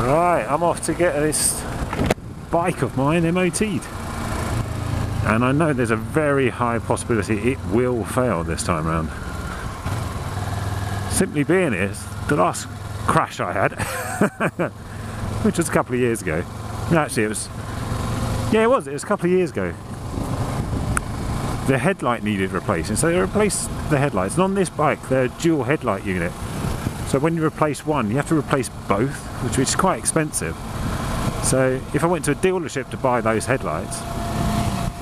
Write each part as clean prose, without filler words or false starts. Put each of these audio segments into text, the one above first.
Right, I'm off to get this bike of mine MOT'd. And I know there's a very high possibility it will fail this time around. Simply being is, the last crash I had, which was a couple of years ago. No, actually it was a couple of years ago. The headlight needed replacing, so they replaced the headlights. And on this bike, they're a dual headlight unit. So when you replace one, you have to replace both, which is quite expensive. So if I went to a dealership to buy those headlights,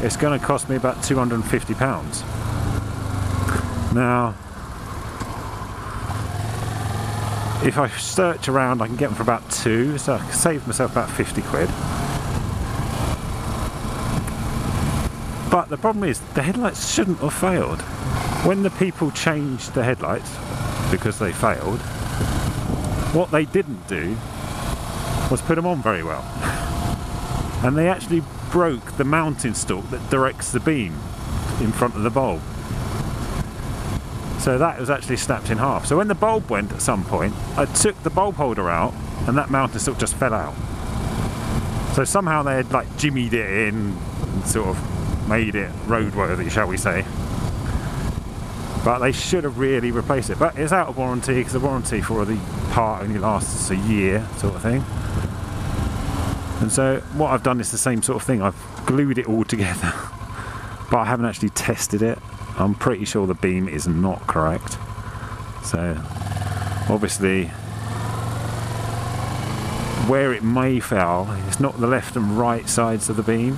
it's going to cost me about £250. Now, if I search around, I can get them for about £2, so I can save myself about 50 quid. But the problem is, the headlights shouldn't have failed. When the people changed the headlights, because they failed, what they didn't do was put them on very well. And they actually broke the mounting stalk that directs the beam in front of the bulb. So that was actually snapped in half. So when the bulb went at some point, I took the bulb holder out and that mounting stalk just fell out. So somehow they had like jimmied it in and sort of made it roadworthy, shall we say. But they should have really replaced it. But it's out of warranty because the warranty for the part only lasts a year, sort of thing. And so what I've done is the same sort of thing. I've glued it all together, but I haven't actually tested it. I'm pretty sure the beam is not correct. So obviously where it may fail, it's not the left and right sides of the beam.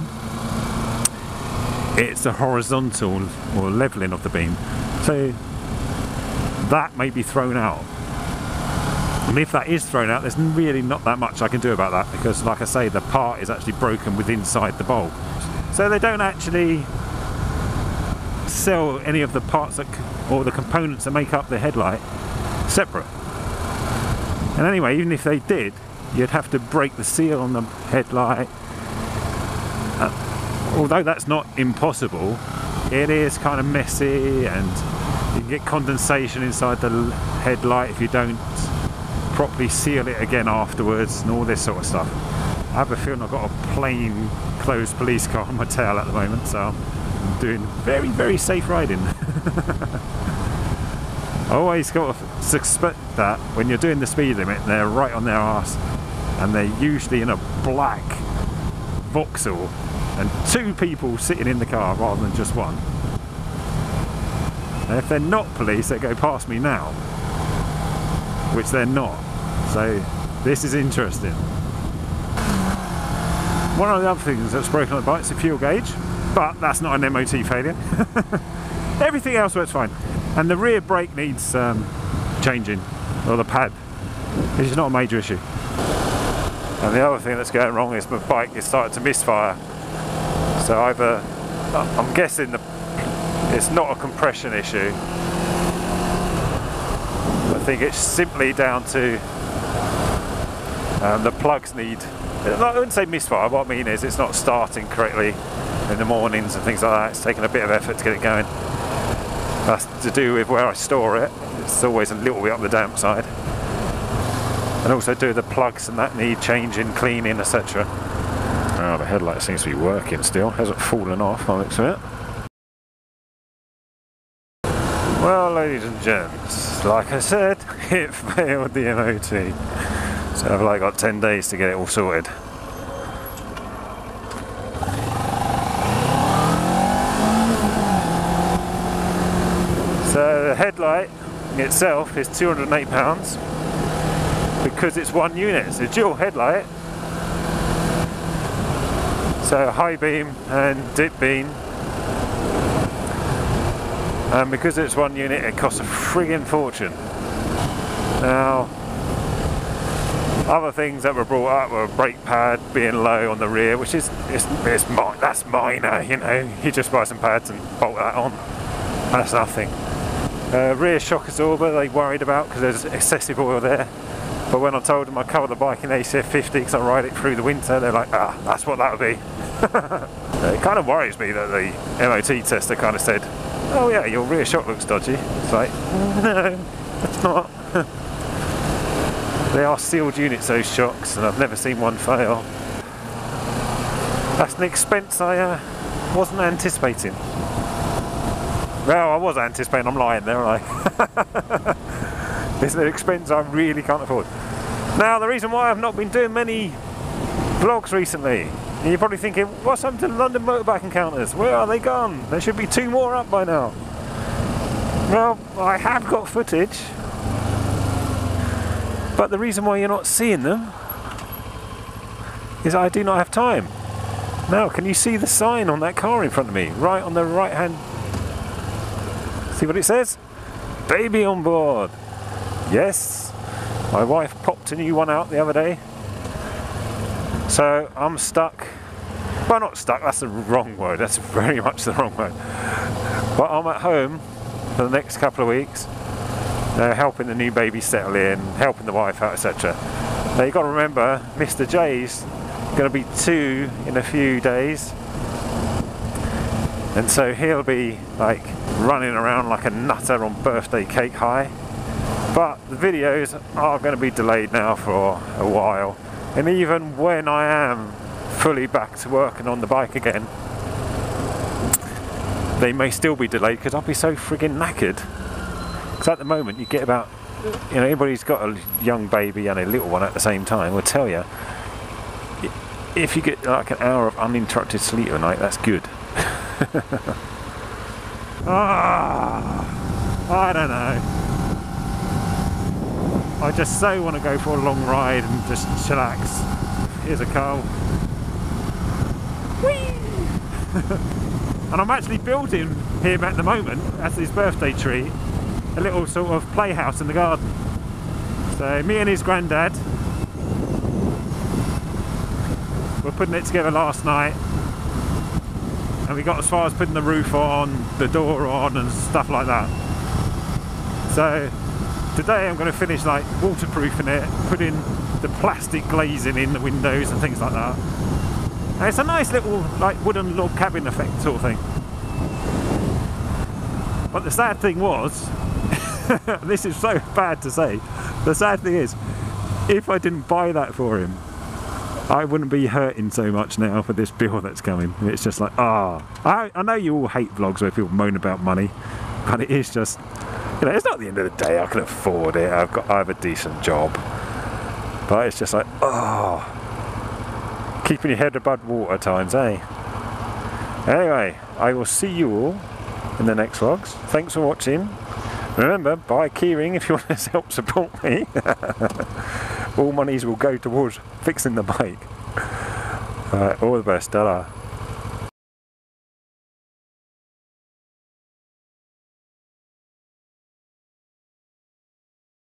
It's the horizontal or leveling of the beam. So that may be thrown out. And if that is thrown out, there's really not that much I can do about that, because like I say, the part is actually broken within inside the bulb. So they don't actually sell any of the parts that, or the components that make up the headlight separate. And anyway, even if they did, you'd have to break the seal on the headlight. Although that's not impossible, it is kind of messy, and you can get condensation inside the headlight if you don't properly seal it again afterwards, and all this sort of stuff. I have a feeling I've got a plain closed police car on my tail at the moment, so I'm doing very, very safe riding. I always got to suspect that when you're doing the speed limit, they're right on their arse, and they're usually in a black Vauxhall, and two people sitting in the car rather than just one. And if they're not police, they go past me now, which they're not. So this is interesting. One of the other things that's broken on the bike is the fuel gauge, but that's not an MOT failure. Everything else works fine. And the rear brake needs changing, or the pad, which is not a major issue. And the other thing that's going wrong is my bike is starting to misfire. So either, I'm guessing it's not a compression issue. I think it's simply down to the plugs need, I wouldn't say misfire, what I mean is it's not starting correctly in the mornings and things like that. It's taking a bit of effort to get it going. That's to do with where I store it. It's always a little bit up the damp side. And also do the plugs and that need changing, cleaning, etc. Oh, the headlight seems to be working still, hasn't fallen off by the looks of it. Well, ladies and gents, like I said, it failed the MOT. So I've like got 10 days to get it all sorted. So the headlight itself is £208 because it's one unit. It's a dual headlight. So high beam and dip beam. And because it's one unit, it costs a friggin' fortune. Now, other things that were brought up were a brake pad being low on the rear, which is that's minor, you know. You just buy some pads and bolt that on. That's nothing. Rear shock absorber they worried about because there's excessive oil there. But when I told them I cover the bike in ACF 50 because I ride it through the winter, they're like, ah, that's what that would be. It kind of worries me that the MOT tester kind of said, oh yeah, your rear shock looks dodgy. It's like, no, it's not. They are sealed units, those shocks, and I've never seen one fail. That's an expense I wasn't anticipating. Well, I was anticipating, I'm lying there, aren't I? It's an expense I really can't afford. Now, the reason why I've not been doing many vlogs recently, you're probably thinking, what's happened to the London motorbike encounters? Where are they gone? There should be 2 more up by now. Well, I have got footage, but the reason why you're not seeing them is I do not have time. Now, can you see the sign on that car in front of me? Right on the right hand. See what it says? Baby on board. Yes, my wife popped a new one out the other day. So I'm stuck. Well, not stuck, that's the wrong word. That's very much the wrong word. But I'm at home for the next couple of weeks, helping the new baby settle in, helping the wife out, etc. Now you've got to remember, Mr. J's going to be 2 in a few days, and so he'll be like running around like a nutter on birthday cake high. But the videos are going to be delayed now for a while, and even when I am fully back to working on the bike again, they may still be delayed because I'll be so friggin' knackered. Because at the moment you get about, you know, anybody who's got a young baby and a little one at the same time will tell you, if you get like an hour of uninterrupted sleep a night, that's good. I don't know. I just so want to go for a long ride and just chillax. Here's a cow. Whee! And I'm actually building him at the moment, as his birthday treat, a little sort of playhouse in the garden. So me and his granddad were putting it together last night, and we got as far as putting the roof on, the door on and stuff like that. So today I'm going to finish like waterproofing it, putting the plastic glazing in the windows and things like that. And it's a nice little like wooden log cabin effect sort of thing. But the sad thing was, this is so bad to say, the sad thing is, if I didn't buy that for him, I wouldn't be hurting so much now for this bill that's coming. It's just like, I know you all hate vlogs where people moan about money, but it is just, you know, it's not the end of the day, I can afford it, I have a decent job. But it's just like, keeping your head above water at times, eh? Anyway, I will see you all in the next vlogs. Thanks for watching. Remember, buy a keyring if you want to help support me. All monies will go towards fixing the bike. Alright, all the best, ta-ra.